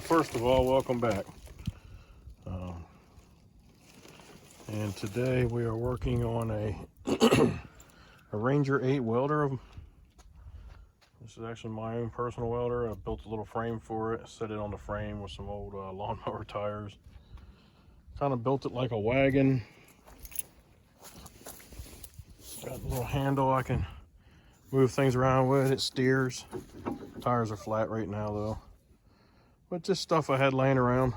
First of all, welcome back. And today we are working on a Ranger 8 welder. This is actually my own personal welder. I built a little frame for it, set it on the frame with some old lawnmower tires. Kind of built it like a wagon. Got a little handle I can move things around with. It steers. Tires are flat right now though. But just stuff I had laying around.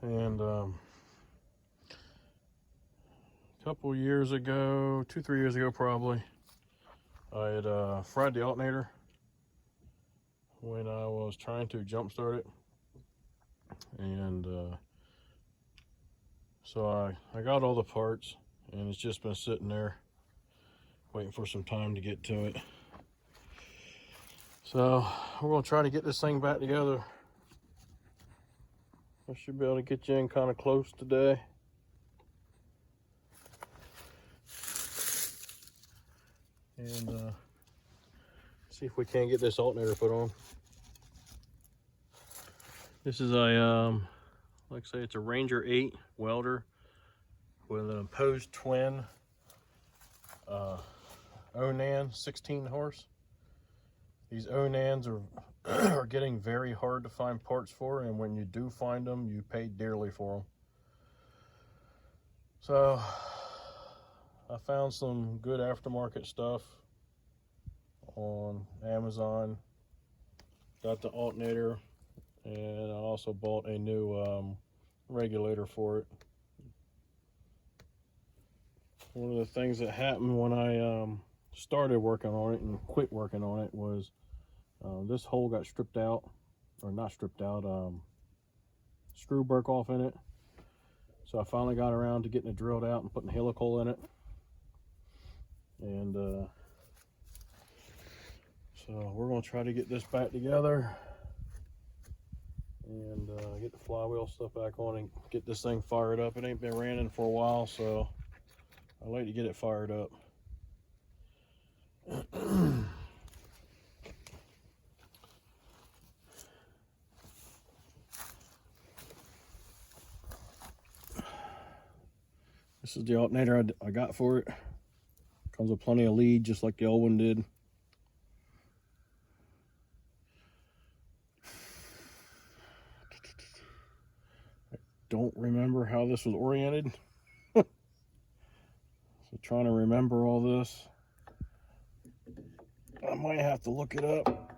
And a couple years ago, 2-3 years ago probably, I had fried the alternator when I was trying to jump start it. And so I got all the parts, and it's just been sitting there waiting for some time to get to it. So we're going to try to get this thing back together. I should be able to get you in kind of close today. And see if we can get this alternator put on. This is a, like I say, it's a Ranger 8 welder with an opposed twin Onan 16 horse. These Onans are getting very hard to find parts for, and when you do find them, you pay dearly for them. So I found some good aftermarket stuff on Amazon. Got the alternator, and I also bought a new regulator for it. One of the things that happened when I started working on it and quit working on it was this hole got stripped out, or not stripped out, screw broke off in it. So I finally got around to getting it drilled out and putting a helical in it. And so we're going to try to get this back together and get the flywheel stuff back on and get this thing fired up. It ain't been running for a while, so I like to get it fired up. This is the alternator I got for it. Comes with plenty of lead, just like the old one did. I don't remember how this was oriented. So trying to remember all this, I might have to look it up.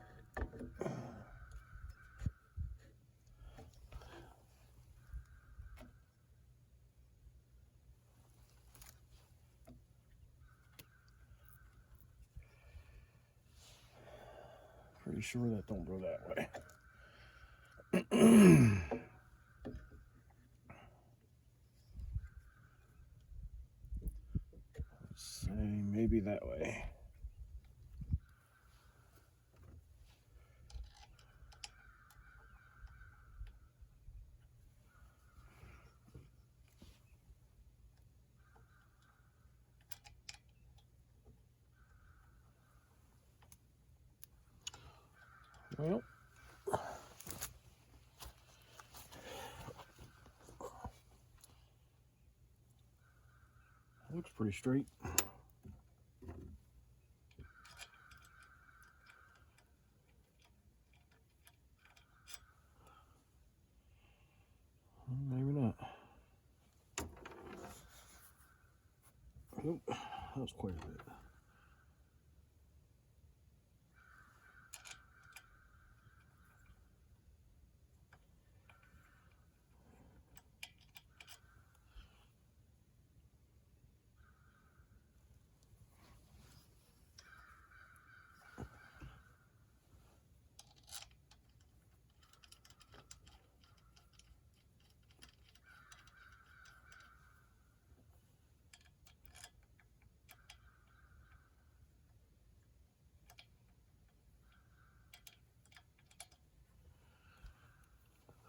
Pretty sure that don't go that way. Let's say maybe that way. Well, looks pretty straight. Maybe not. Nope, that was quite a bit.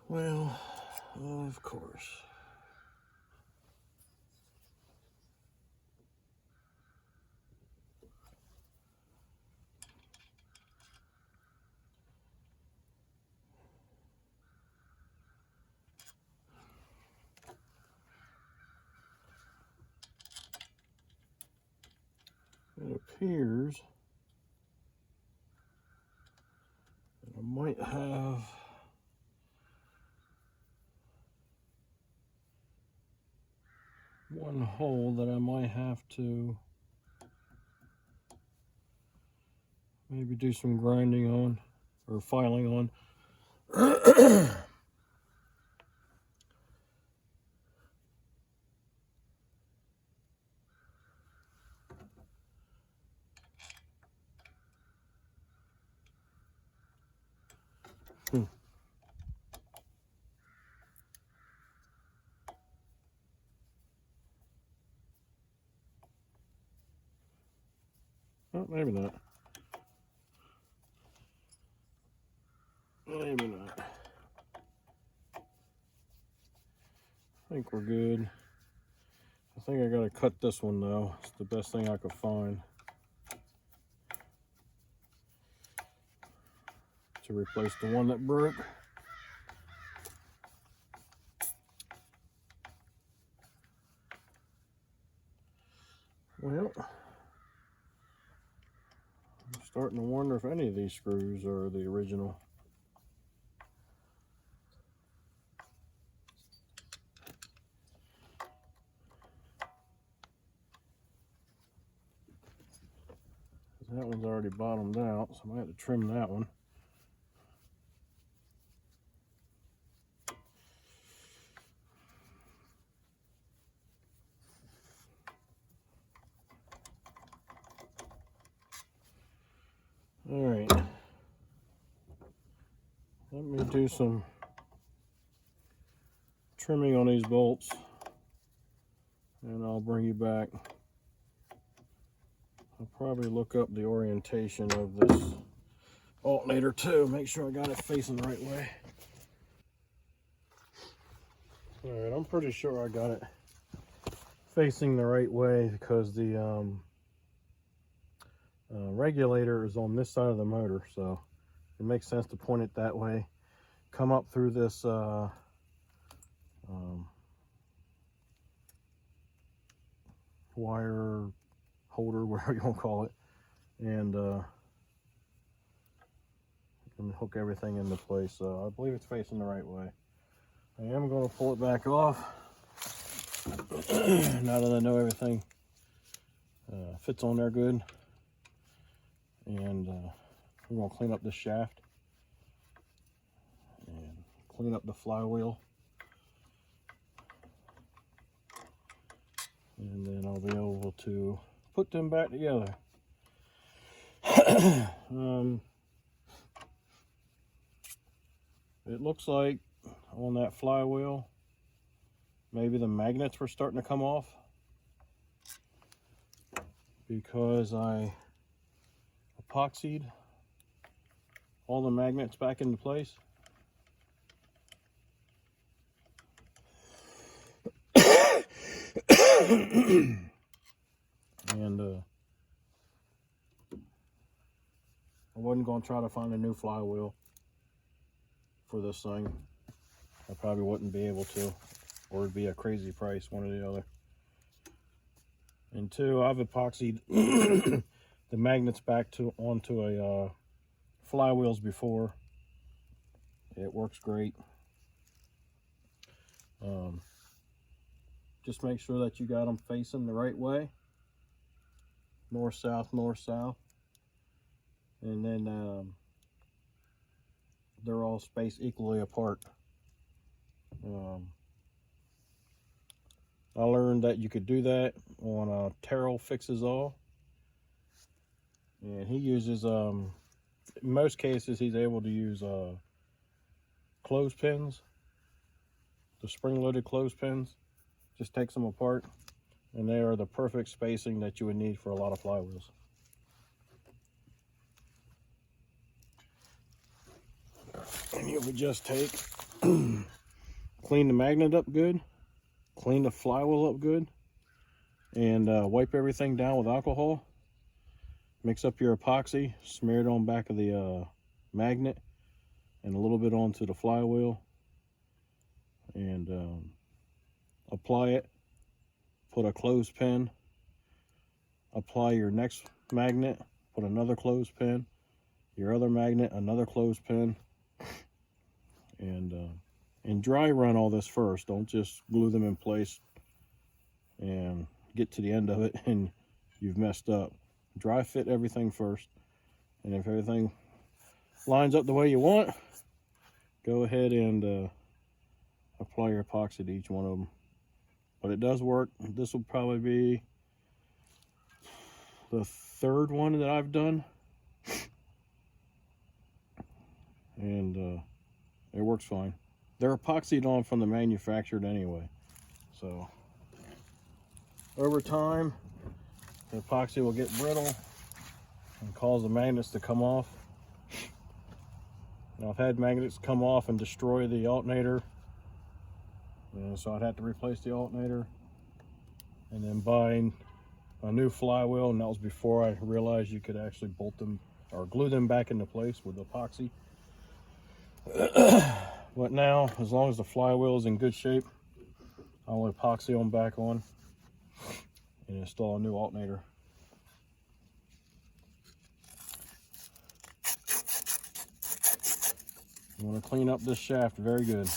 Well, of course. it appears that I might have one hole that I might have to maybe do some grinding on or filing on. Oh, maybe not. Maybe not. I think we're good. I think I gotta cut this one though. It's the best thing I could find to replace the one that broke. Well, I'm starting to wonder if any of these screws are the original. That one's already bottomed out, so I might have to trim that one. All right, let me do some trimming on these bolts and I'll bring you back. I'll probably look up the orientation of this alternator too, make sure I got it facing the right way. All right, I'm pretty sure I got it facing the right way because the regulator is on this side of the motor, so it makes sense to point it that way. Come up through this wire holder, whatever you want to call it, and hook everything into place. So I believe it's facing the right way. I am going to pull it back off now that I know everything fits on there good. And we're going to clean up this shaft and clean up the flywheel. And then I'll be able to put them back together. It looks like on that flywheel, maybe the magnets were starting to come off because I epoxied all the magnets back into place. And I wasn't going to try to find a new flywheel for this thing. I probably wouldn't be able to, or it'd be a crazy price, one or the other. And two, I've epoxied the magnets back onto a flywheels before. It works great. Just make sure that you got them facing the right way, north south, and then they're all spaced equally apart. I learned that you could do that on Terrell Fixes All, and he uses in most cases he's able to use clothespins, the spring-loaded clothespins. Just takes them apart, and they are the perfect spacing that you would need for a lot of flywheels. And you would just take, clean the magnet up good, clean the flywheel up good, and wipe everything down with alcohol. Mix up your epoxy, smear it on back of the magnet, and a little bit onto the flywheel, and apply it. Put a clothespin. Apply your next magnet, put another clothespin, your other magnet, another clothespin, and dry run all this first. Don't just glue them in place and get to the end of it and you've messed up. Dry fit everything first, and if everything lines up the way you want, go ahead and apply your epoxy to each one of them. But it does work. This will probably be the third one that I've done, and it works fine. They're epoxied on from the manufacturer anyway, so over time the epoxy will get brittle and cause the magnets to come off. Now, I've had magnets come off and destroy the alternator, and so I'd have to replace the alternator and then buy a new flywheel, and that was before I realized you could actually bolt them or glue them back into place with epoxy. But now, as long as the flywheel is in good shape, I'll epoxy them back on and install a new alternator. You want to clean up this shaft very good.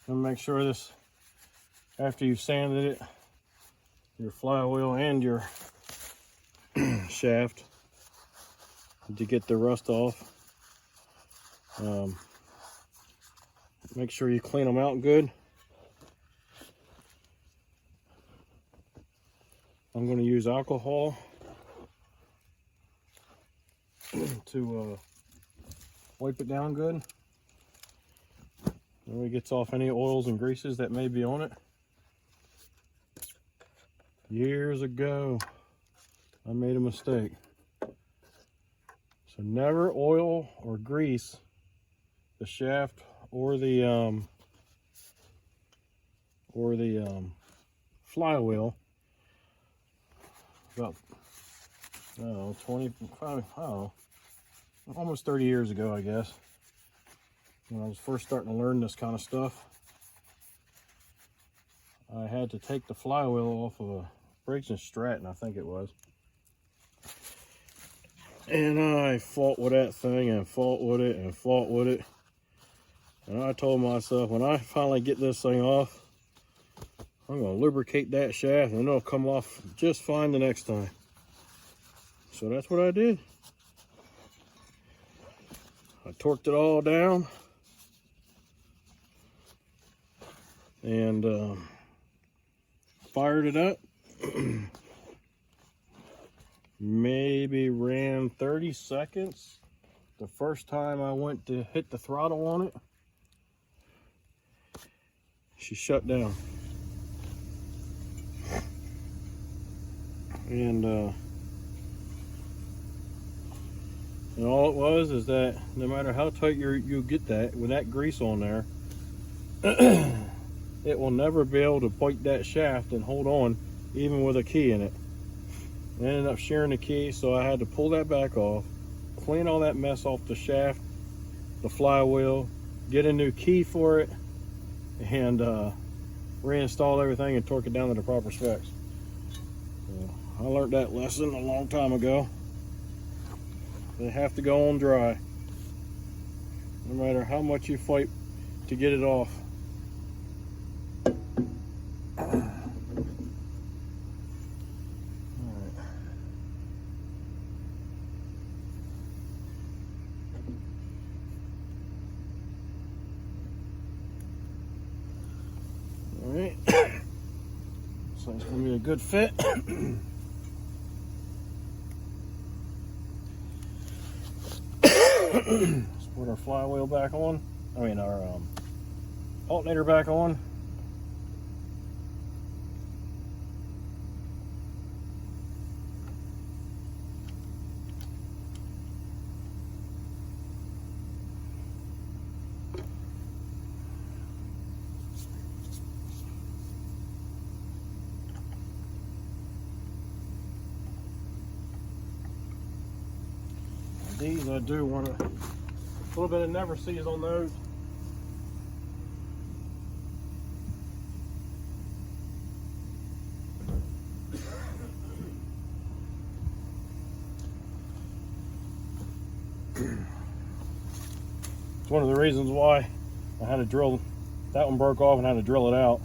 And make sure this, after you've sanded it, your flywheel and your shaft, to get the rust off. Make sure you clean them out good. I'm going to use alcohol to wipe it down good. That way it gets off any oils and greases that may be on it. Years ago, I made a mistake. So never oil or grease the shaft or the flywheel. About 25, I don't know, almost 30 years ago, I guess, when I was first starting to learn this kind of stuff. I had to take the flywheel off of a Briggs & Stratton, I think it was. And I fought with that thing and fought with it and fought with it. And I told myself, when I finally get this thing off, I'm going to lubricate that shaft and it'll come off just fine the next time. So that's what I did. I torqued it all down and fired it up. Maybe ran 30 seconds. The first time I went to hit the throttle on it, she shut down. And all it was is that no matter how tight you get that, with that grease on there, it will never be able to bite that shaft and hold on, even with a key in it. I ended up shearing the key, so I had to pull that back off, clean all that mess off the shaft, the flywheel, get a new key for it, and reinstall everything and torque it down to the proper specs. So I learned that lesson a long time ago. They have to go on dry, no matter how much you fight to get it off. Alright, so it's going to be a good fit. Let's put our flywheel back on. I mean, our alternator back on. These I do want a little bit of never sees on those. It's one of the reasons why I had to drill, that one broke off and had to drill it out.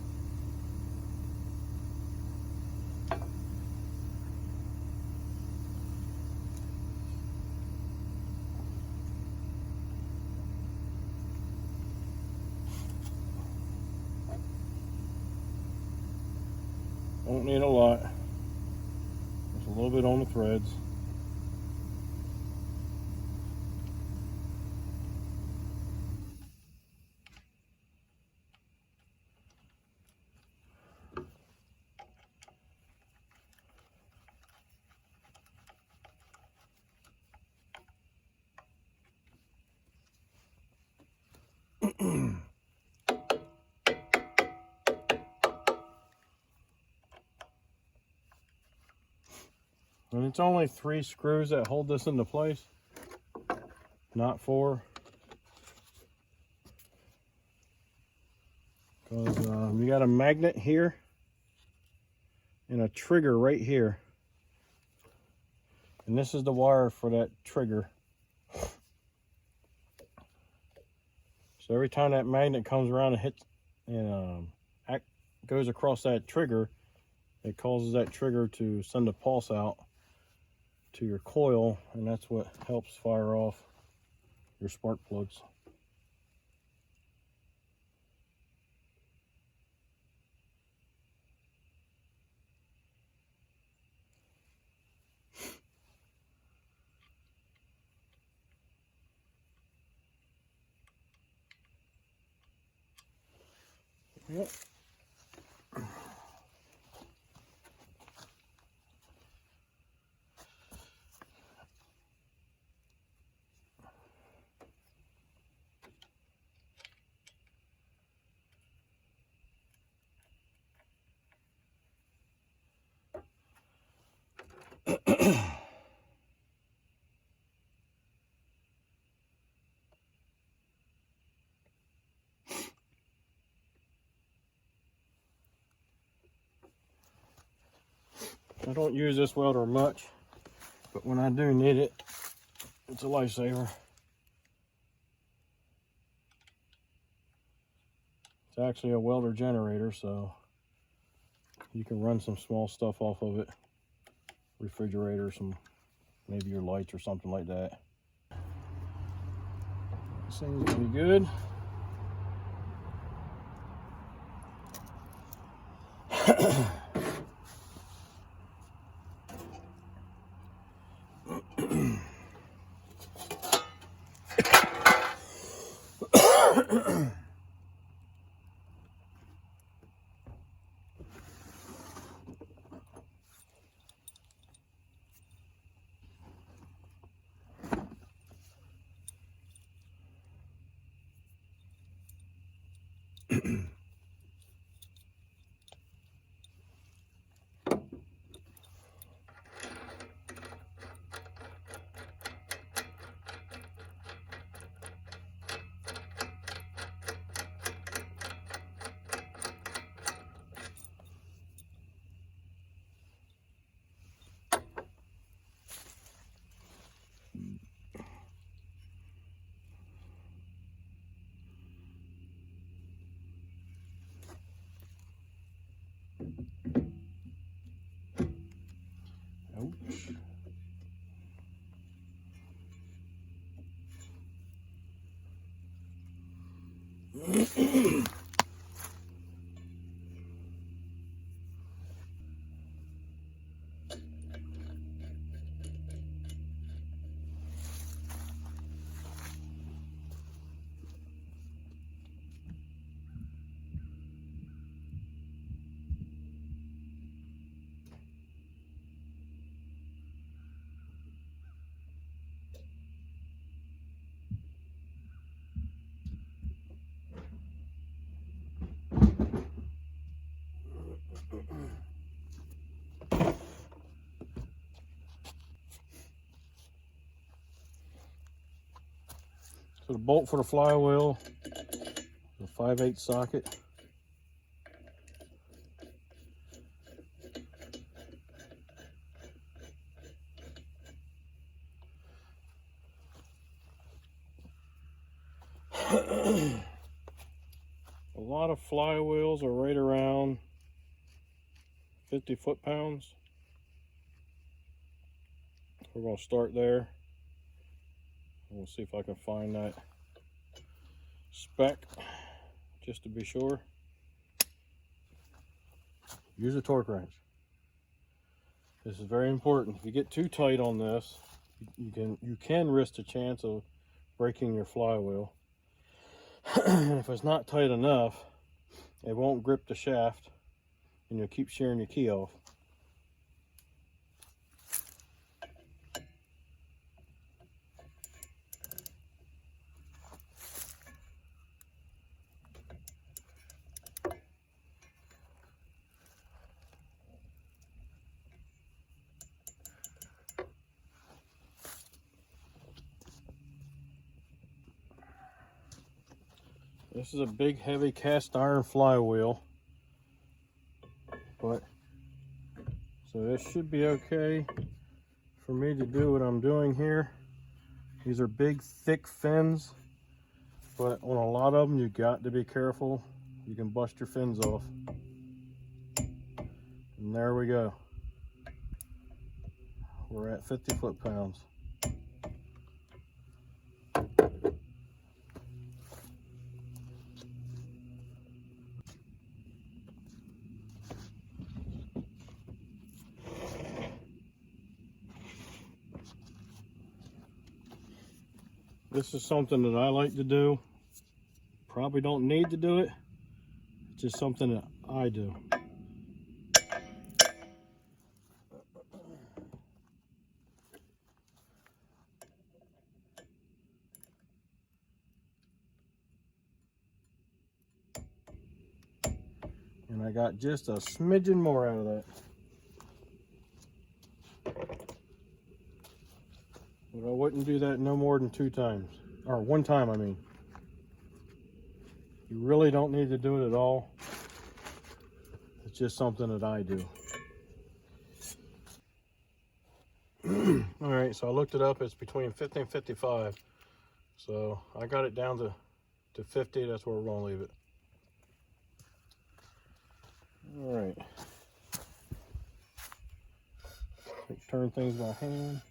Don't need a lot, just a little bit on the threads. And it's only 3 screws that hold this into place, not 4. Because you got a magnet here and a trigger right here. And this is the wire for that trigger. So every time that magnet comes around and hits and goes across that trigger, it causes that trigger to send a pulse out to your coil, and that's what helps fire off your spark plugs. Yep. I don't use this welder much, but when I do need it, it's a lifesaver. It's actually a welder generator, so you can run some small stuff off of it. Refrigerator, some, maybe your lights or something like that. This thing's gonna be good. So the bolt for the flywheel, the 5/8 socket. A lot of flywheels are right around 50 foot-pounds. We're going to start there. We'll see if I can find that spec just to be sure. Use a torque wrench. This is very important. If you get too tight on this, you can risk the chance of breaking your flywheel. And if it's not tight enough, it won't grip the shaft and you'll keep shearing your key off. This is a big, heavy cast iron flywheel, but so this should be okay for me to do what I'm doing here. These are big, thick fins, but on a lot of them, you got to be careful. You can bust your fins off. And there we go. We're at 50 foot-pounds. This is something that I like to do. Probably don't need to do it. It's just something that I do. And I got just a smidgen more out of that. But I wouldn't do that no more than 2 times. Or 1 time, I mean. You really don't need to do it at all. It's just something that I do. Alright, so I looked it up. It's between 50 and 55. So I got it down to 50. That's where we're going to leave it. Alright. Turn things by hand.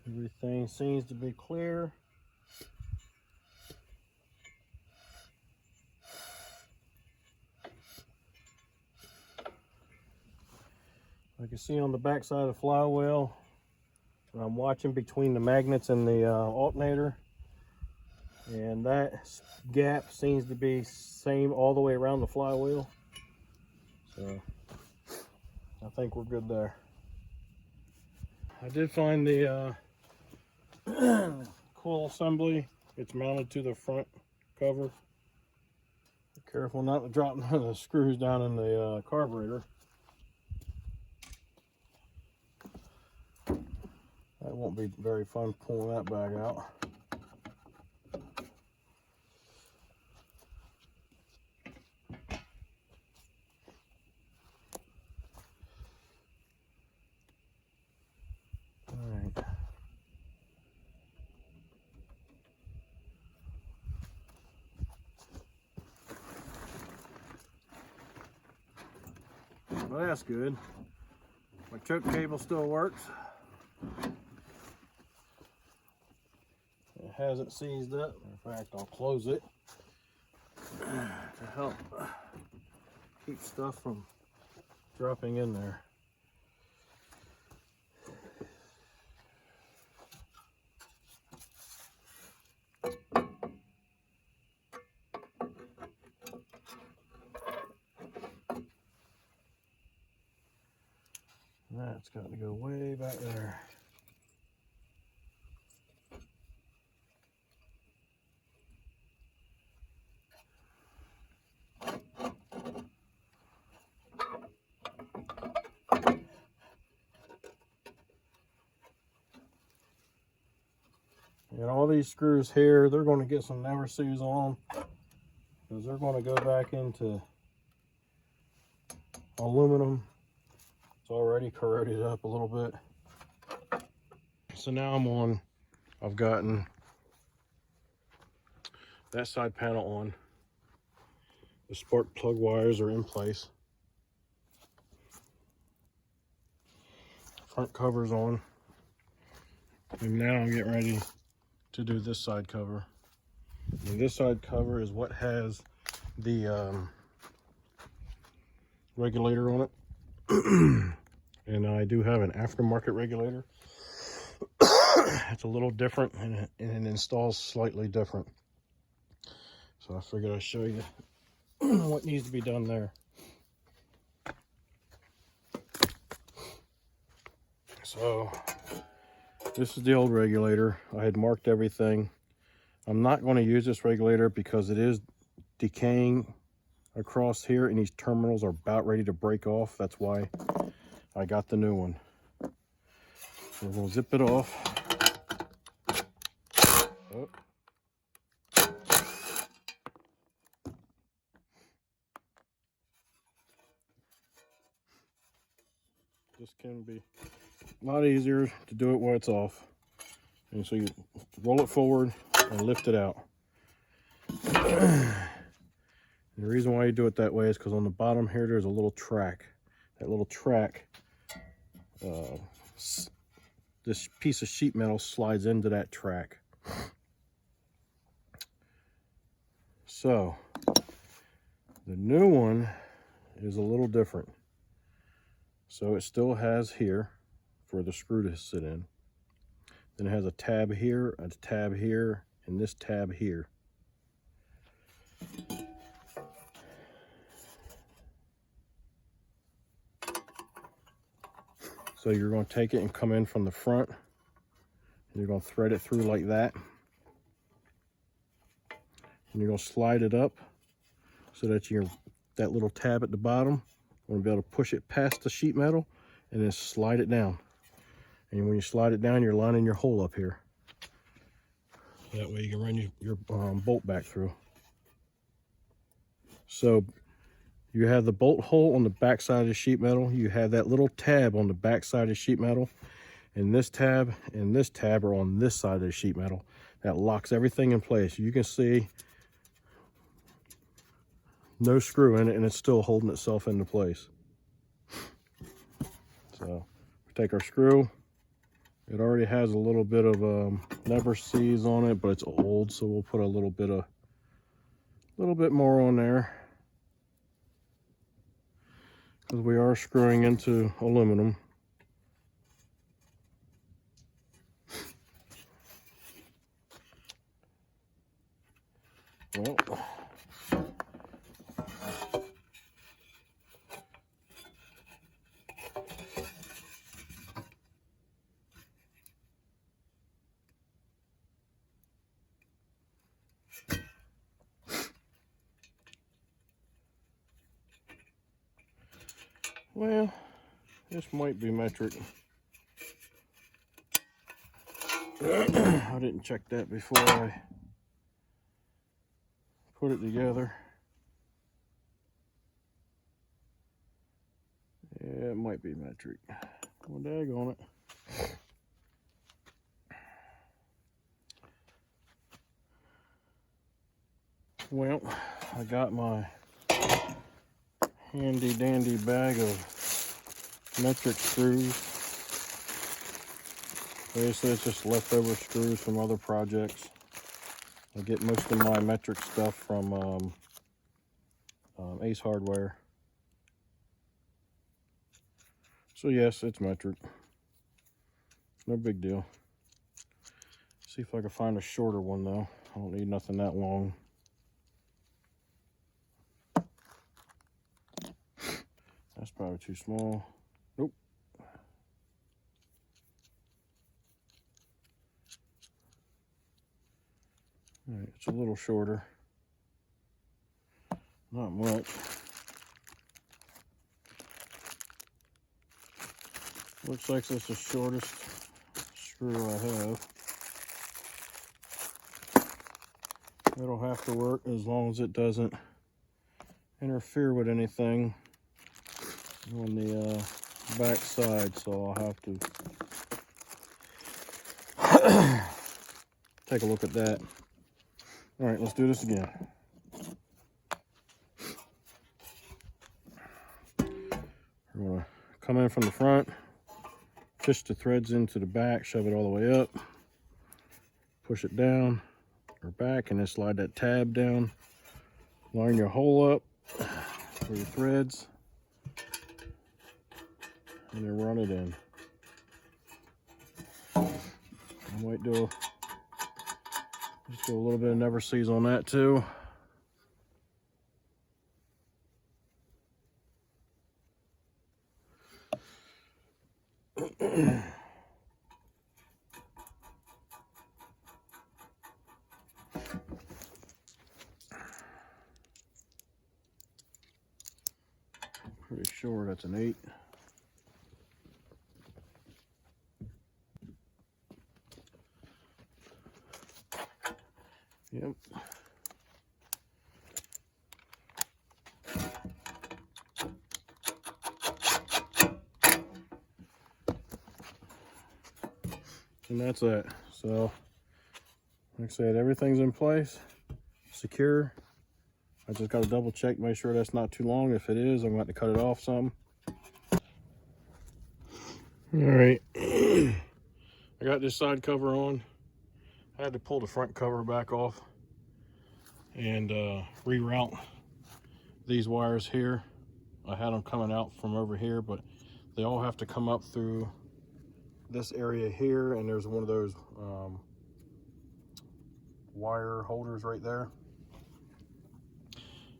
Everything seems to be clear. I can see on the back side of the flywheel, I'm watching between the magnets and the alternator, and that gap seems to be same all the way around the flywheel. So I think we're good there. I did find the coil assembly. It's mounted to the front cover. Be careful not to drop none of the screws down in the carburetor. That won't be very fun pulling that bag out. Alright. Well, that's good. My choke cable still works. It hasn't seized up. In fact, I'll close it to help keep stuff from dropping in there. That's got to go way back there. And all these screws here, they're going to get some never sees on them, because they're going to go back into aluminum. It's already corroded up a little bit. So now I've gotten that side panel on. The spark plug wires are in place. Front cover's on. And now I'm getting ready to do this side cover. And this side cover is what has the regulator on it. And I do have an aftermarket regulator. It's a little different and it installs slightly different. So I figured I'd show you what needs to be done there. So this is the old regulator. I had marked everything. I'm not going to use this regulator because it is decaying across here and these terminals are about ready to break off. That's why I got the new one. So we're going to zip it off. Oh. This can be a lot easier to do it while it's off. And so you roll it forward and lift it out. And the reason why you do it that way is because on the bottom here there's a little track. That little track, this piece of sheet metal slides into that track. So the new one is a little different. So it still has here for the screw to sit in. Then it has a tab here, and this tab here. So you're going to take it and come in from the front. And you're going to thread it through like that. And you're going to slide it up so that that little tab at the bottom, you're going to be able to push it past the sheet metal and then slide it down. And when you slide it down, you're lining your hole up here. That way you can run your bolt back through. So you have the bolt hole on the back side of the sheet metal. You have that little tab on the back side of the sheet metal. And this tab are on this side of the sheet metal. That locks everything in place. You can see no screw in it and it's still holding itself into place. So we take our screw. It already has a little bit of never sees on it, but it's old, so we'll put a little bit more on there, because we are screwing into aluminum. Well, this might be metric. I didn't check that before I put it together. Yeah, it might be metric. Well, daggone it. Well, I got my handy dandy bag of metric screws. Basically, it's just leftover screws from other projects. I get most of my metric stuff from Ace Hardware. So yes, it's metric. No big deal. See if I can find a shorter one though. I don't need nothing that long. That's probably too small. Nope. All right, it's a little shorter. Not much. Looks like that's the shortest screw I have. It'll have to work as long as it doesn't interfere with anything on the back side, so I'll have to take a look at that. All right, let's do this again. We're gonna come in from the front, fish the threads into the back, shove it all the way up, push it down or back, and then slide that tab down. Line your hole up for your threads, and then run it in. I might do just do a little bit of never sees on that too. Pretty sure that's an 8. Yep. And that's it. So, like I said, everything's in place, secure. I just got to double check, make sure that's not too long. If it is, I'm going to have to cut it off some. All right. I got this side cover on. I had to pull the front cover back off and reroute these wires here. I had them coming out from over here, but they all have to come up through this area here, and there's one of those wire holders right there.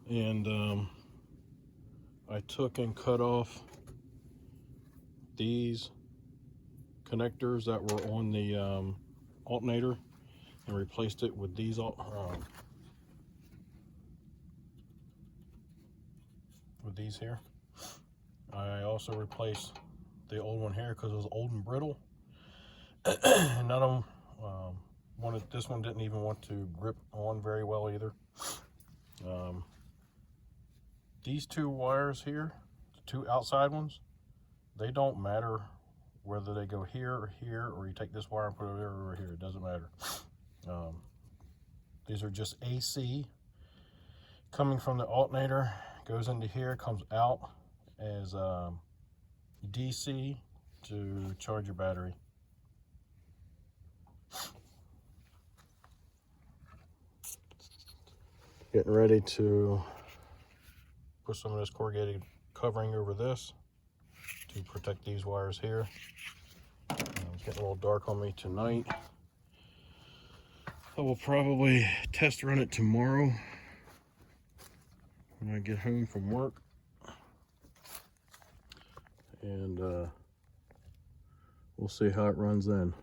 And I took and cut off these connectors that were on the alternator and replaced it with these here. I also replaced the old one here because it was old and brittle. And none of them this one didn't even want to grip on very well either. These two wires here, the two outside ones, they don't matter whether they go here, or you take this wire and put it over here. It doesn't matter. These are just AC coming from the alternator, goes into here, comes out as DC to charge your battery. Getting ready to put some of this corrugated covering over this to protect these wires here. It's getting a little dark on me tonight. I will probably test run it tomorrow when I get home from work. And we'll see how it runs then.